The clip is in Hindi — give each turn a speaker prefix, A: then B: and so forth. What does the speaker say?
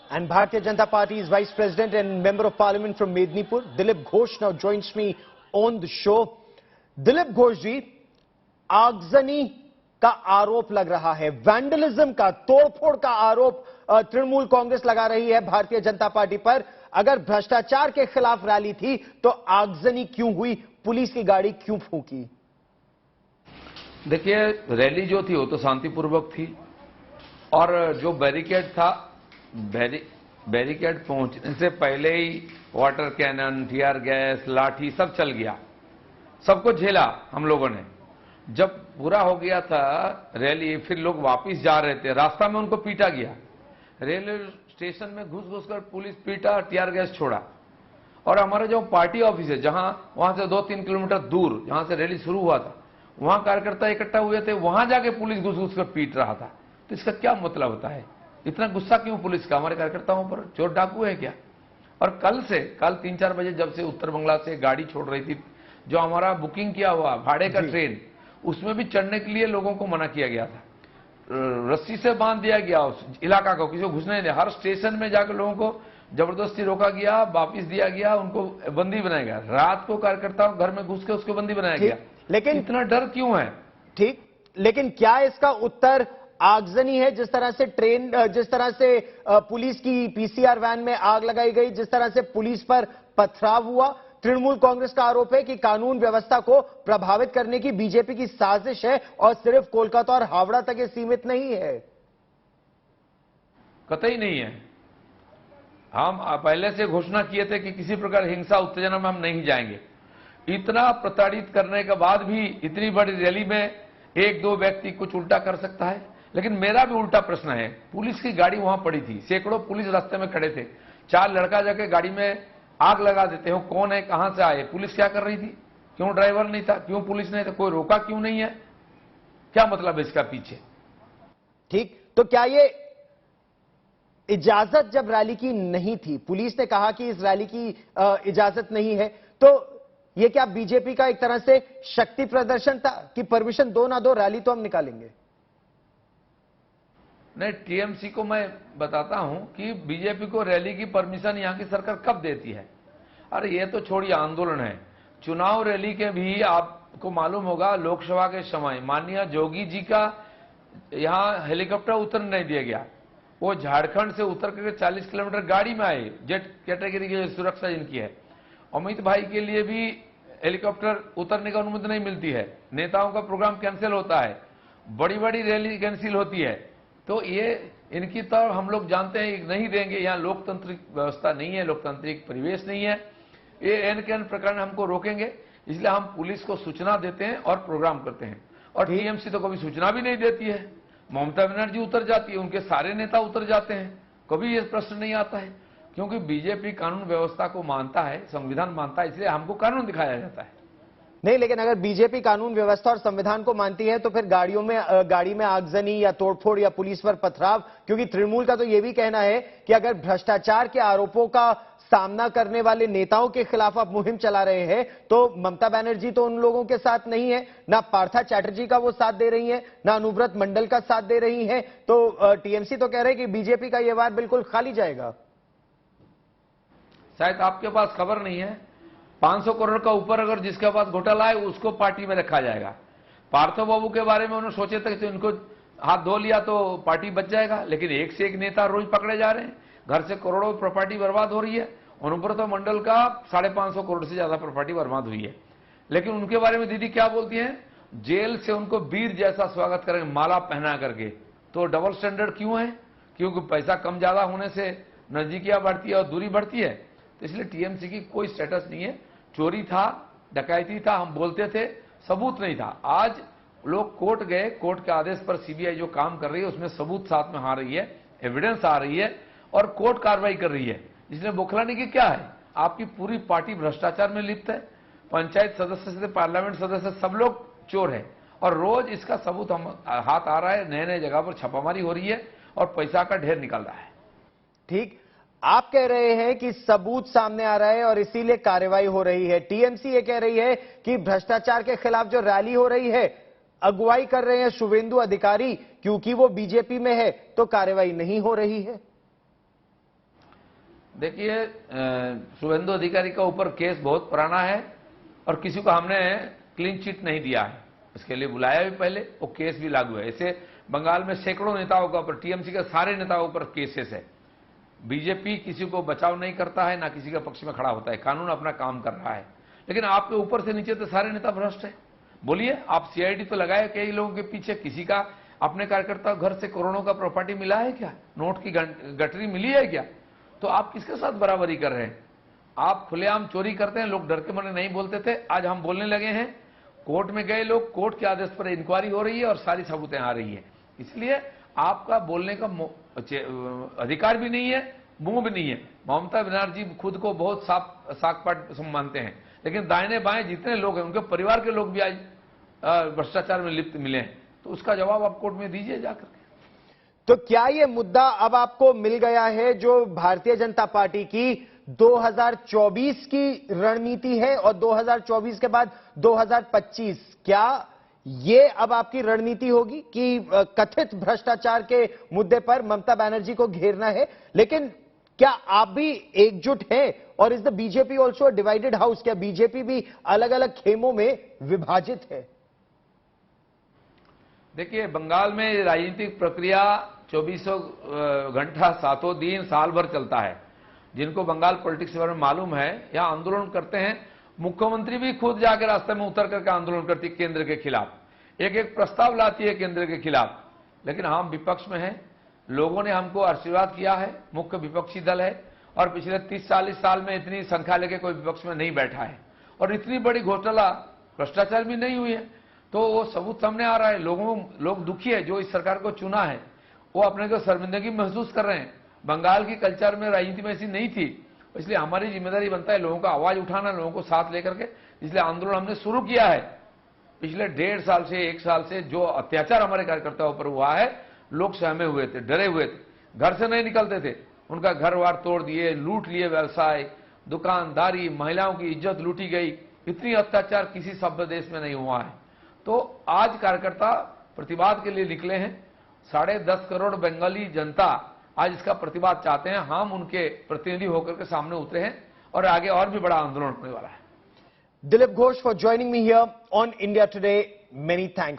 A: And Bharatiya Janata Party's Vice President and Member of Parliament from Mednipur, Dilip Ghosh, now joins me on the show. Dilip Ghosh ji, आगजनी का आरोप लग रहा है, वैंडलिज्म का, तोड़फोड़ का आरोप तृणमूल कांग्रेस लगा रही है भारतीय जनता पार्टी पर। अगर भ्रष्टाचार के खिलाफ रैली थी तो आगजनी क्यों हुई, पुलिस की गाड़ी क्यों फूंकी?
B: देखिए, रैली जो थी वो तो शांतिपूर्वक थी और जो बैरिकेड था, बैरिकेड पहुंचने से पहले ही वाटर कैनन, टीयर गैस, लाठी सब चल गया, सबको झेला हम लोगों ने। जब पूरा हो गया था रैली, फिर लोग वापस जा रहे थे, रास्ता में उनको पीटा गया, रेलवे स्टेशन में घुस कर पुलिस पीटा, टीयर गैस छोड़ा। और हमारा जो पार्टी ऑफिस है, वहां से 2-3 किलोमीटर दूर जहां से रैली शुरू हुआ था, वहां कार्यकर्ता इकट्ठा हुए थे, वहां जाके पुलिस घुस कर पीट रहा था। तो इसका क्या मतलब होता है? इतना गुस्सा क्यों पुलिस का हमारे कार्यकर्ताओं पर? चोर डाकू है क्या? और कल 3-4 बजे जब से उत्तर बंगला से गाड़ी छोड़ रही थी, जो हमारा बुकिंग किया हुआ भाड़े का ट्रेन, उसमें भी चढ़ने के लिए लोगों को मना किया गया था, रस्सी से बांध दिया गया उस इलाका को, किसी को घुसने नहीं दिया। हर स्टेशन में जाकर लोगों को जबरदस्ती रोका गया, वापिस दिया गया, उनको बंदी बनाया गया। रात को कार्यकर्ताओं घर में घुस के उसको बंदी बनाया गया।
A: लेकिन
B: इतना डर क्यों है?
A: ठीक, लेकिन क्या इसका उत्तर आगजनी है? जिस तरह से पुलिस की पीसीआर वैन में आग लगाई गई, जिस तरह से पुलिस पर पथराव हुआ, तृणमूल कांग्रेस का आरोप है कि कानून व्यवस्था को प्रभावित करने की बीजेपी की साजिश है और सिर्फ कोलकाता और हावड़ा तक ये सीमित नहीं है।
B: कतई नहीं है। हम पहले से घोषणा किए थे कि किसी प्रकार हिंसा उत्तेजना में हम नहीं जाएंगे। इतना प्रताड़ित करने के बाद भी इतनी बड़ी रैली में 1-2 व्यक्ति कुछ उल्टा कर सकता है। लेकिन मेरा भी उल्टा प्रश्न है, पुलिस की गाड़ी वहां पड़ी थी, सैकड़ों पुलिस रास्ते में खड़े थे, 4 लड़का जाके गाड़ी में आग लगा देते हो, कौन है, कहां से आए? पुलिस क्या कर रही थी? क्यों ड्राइवर नहीं था? क्यों पुलिस नहीं था? कोई रोका क्यों नहीं है? क्या मतलब है इसका पीछे?
A: ठीक, तो क्या ये इजाजत जब रैली की नहीं थी, पुलिस ने कहा कि इस रैली की इजाजत नहीं है, तो ये क्या बीजेपी का एक तरह से शक्ति प्रदर्शन था कि परमिशन दो ना दो, रैली तो हम निकालेंगे?
B: नहीं, टीएमसी को मैं बताता हूं कि बीजेपी को रैली की परमिशन यहां की सरकार कब देती है। अरे ये तो छोड़िए, आंदोलन है, चुनाव रैली के भी आपको मालूम होगा, लोकसभा के समय माननीय जोगी जी का यहां हेलीकॉप्टर उतरने नहीं दिया गया। वो झारखंड से उतर करके 40 किलोमीटर गाड़ी में आए, जेट कैटेगरी की सुरक्षा जिनकी है। अमित भाई के लिए भी हेलीकॉप्टर उतरने की अनुमति नहीं मिलती है, नेताओं का प्रोग्राम कैंसिल होता है, बड़ी बड़ी रैली कैंसिल होती है। तो ये इनकी तरफ हम लोग जानते हैं नहीं देंगे, यहाँ लोकतांत्रिक व्यवस्था नहीं है, लोकतांत्रिक परिवेश नहीं है, ये एन के एन प्रकार हमको रोकेंगे। इसलिए हम पुलिस को सूचना देते हैं और प्रोग्राम करते हैं। और टीएमसी तो कभी सूचना भी नहीं देती है, ममता बनर्जी उतर जाती है, उनके सारे नेता उतर जाते हैं, कभी ये प्रश्न नहीं आता है, क्योंकि बीजेपी कानून व्यवस्था को मानता है, संविधान मानता है, इसलिए हमको कानून दिखाया जाता है।
A: नहीं, लेकिन अगर बीजेपी कानून व्यवस्था और संविधान को मानती है तो फिर गाड़ी में आगजनी या तोड़फोड़ या पुलिस पर पथराव, क्योंकि तृणमूल का तो यह भी कहना है कि अगर भ्रष्टाचार के आरोपों का सामना करने वाले नेताओं के खिलाफ आप मुहिम चला रहे हैं तो ममता बनर्जी तो उन लोगों के साथ नहीं है, ना पार्था चैटर्जी का वो साथ दे रही है, ना अनुव्रत मंडल का साथ दे रही है, तो टीएमसी तो कह रहे हैं कि बीजेपी का यह वार बिल्कुल खाली जाएगा।
B: शायद आपके पास खबर नहीं है, 500 करोड़ का ऊपर अगर जिसके पास घोटाला है उसको पार्टी में रखा जाएगा। पार्थो बाबू के बारे में उन्होंने सोचे थे कि उनको हाथ धो लिया तो पार्टी बच जाएगा, लेकिन एक से एक नेता रोज पकड़े जा रहे हैं, घर से करोड़ों प्रॉपर्टी बर्बाद हो रही है। अनुव्रत मंडल का 550 करोड़ से ज्यादा प्रॉपर्टी बर्बाद हुई है। लेकिन उनके बारे में दीदी क्या बोलती है? जेल से उनको वीर जैसा स्वागत करेंगे माला पहना करके। तो डबल स्टैंडर्ड क्यों है? क्योंकि पैसा कम ज्यादा होने से नजदीकियां बढ़ती है और दूरी बढ़ती है। तो इसलिए टीएमसी की कोई स्टेटस नहीं है। चोरी था, डकैती था, हम बोलते थे, सबूत नहीं था। आज लोग कोर्ट गए, कोर्ट के आदेश पर सीबीआई जो काम कर रही है उसमें सबूत साथ में आ रही है, एविडेंस आ रही है और कोर्ट कार्रवाई कर रही है। इसलिए बौखलाने की क्या है? आपकी पूरी पार्टी भ्रष्टाचार में लिप्त है, पंचायत सदस्य से पार्लियामेंट सदस्य सब लोग चोर है और रोज इसका सबूत हम हाथ आ रहा है, नए नए जगह पर छापामारी हो रही है और पैसा का ढेर निकल रहा है।
A: ठीक, आप कह रहे हैं कि सबूत सामने आ रहा है और इसीलिए कार्रवाई हो रही है। टीएमसी ये कह रही है कि भ्रष्टाचार के खिलाफ जो रैली हो रही है, अगुवाई कर रहे हैं शुवेंदु अधिकारी, क्योंकि वो बीजेपी में है तो कार्रवाई नहीं हो रही है।
B: देखिए, शुभेंदु अधिकारी का ऊपर केस बहुत पुराना है और किसी को हमने क्लीन चिट नहीं दिया है। इसके लिए बुलाया भी पहले, वो केस भी लागू है। ऐसे बंगाल में सैकड़ों नेताओं का ऊपर, टीएमसी के सारे नेताओं पर केसेस है। बीजेपी किसी को बचाव नहीं करता है, ना किसी के पक्ष में खड़ा होता है। कानून अपना काम कर रहा है, लेकिन आपके ऊपर से नीचे तो सारे नेता भ्रष्ट है। बोलिए, आप सीआईडी तो लगाए कई लोगों के पीछे, किसी का अपने कार्यकर्ता घर से करोड़ों का प्रॉपर्टी मिला है क्या? नोट की गठरी मिली है क्या? तो आप किसके साथ बराबरी कर रहे हैं? आप खुलेआम चोरी करते हैं। लोग डर के मारे नहीं बोलते थे, आज हम बोलने लगे हैं। कोर्ट में गए लोग, कोर्ट के आदेश पर इंक्वायरी हो रही है और सारी सबूतें आ रही है। इसलिए आपका बोलने का अधिकार भी नहीं है, मुंह भी नहीं है। ममता बनर्जी खुद को बहुत साकपाट मानते हैं, लेकिन दाहिने बाएं जितने लोग हैं, उनके परिवार के लोग भी आज भ्रष्टाचार में लिप्त मिले हैं। तो उसका जवाब आप कोर्ट में दीजिए जाकर।
A: तो क्या यह मुद्दा अब आपको मिल गया है जो भारतीय जनता पार्टी की 2024 की रणनीति है और 2024 के बाद 2025, क्या ये अब आपकी रणनीति होगी कि कथित भ्रष्टाचार के मुद्दे पर ममता बनर्जी को घेरना है? लेकिन क्या आप भी एकजुट हैं और is the BJP also divided house? क्या बीजेपी भी अलग अलग खेमों में विभाजित है?
B: देखिए, बंगाल में राजनीतिक प्रक्रिया 24 घंटा 7 दिन साल भर चलता है। जिनको बंगाल पॉलिटिक्स के बारे में मालूम है, यहां आंदोलन करते हैं। मुख्यमंत्री भी खुद जाकर रास्ते में उतर करके आंदोलन करती है केंद्र के खिलाफ, एक प्रस्ताव लाती है केंद्र के खिलाफ। लेकिन हम विपक्ष में हैं, लोगों ने हमको आशीर्वाद किया है, मुख्य विपक्षी दल है, और पिछले 30-40 साल में इतनी संख्या लेके कोई विपक्ष में नहीं बैठा है और इतनी बड़ी घोटाला भ्रष्टाचार भी नहीं हुई है। तो वो सबूत सामने आ रहा है। लोग दुखी है, जो इस सरकार को चुना है वो अपने को शर्मिंदगी महसूस कर रहे हैं। बंगाल की कल्चर में, राजनीति में ऐसी नहीं थी, इसलिए हमारी जिम्मेदारी बनता है लोगों का आवाज उठाना, लोगों को साथ लेकर के। इसलिए आंदोलन हमने शुरू किया है। पिछले 1.5 साल से 1 साल से जो अत्याचार हमारे कार्यकर्ताओं पर हुआ है, लोग सहमे हुए थे, डरे हुए थे, घर से नहीं निकलते थे। उनका घर वार तोड़ दिए, लूट लिए, व्यवसाय, दुकानदारी, महिलाओं की इज्जत लूटी गई। इतनी अत्याचार किसी सभ्य देश में नहीं हुआ है। तो आज कार्यकर्ता प्रतिवाद के लिए निकले हैं। 10.5 करोड़ बंगाली जनता आज इसका प्रतिवाद चाहते हैं। हम उनके प्रतिनिधि होकर के सामने उतरे हैं और आगे और भी बड़ा आंदोलन होने वाला है।
A: Dilip Ghosh for joining me here on India today. Many thanks.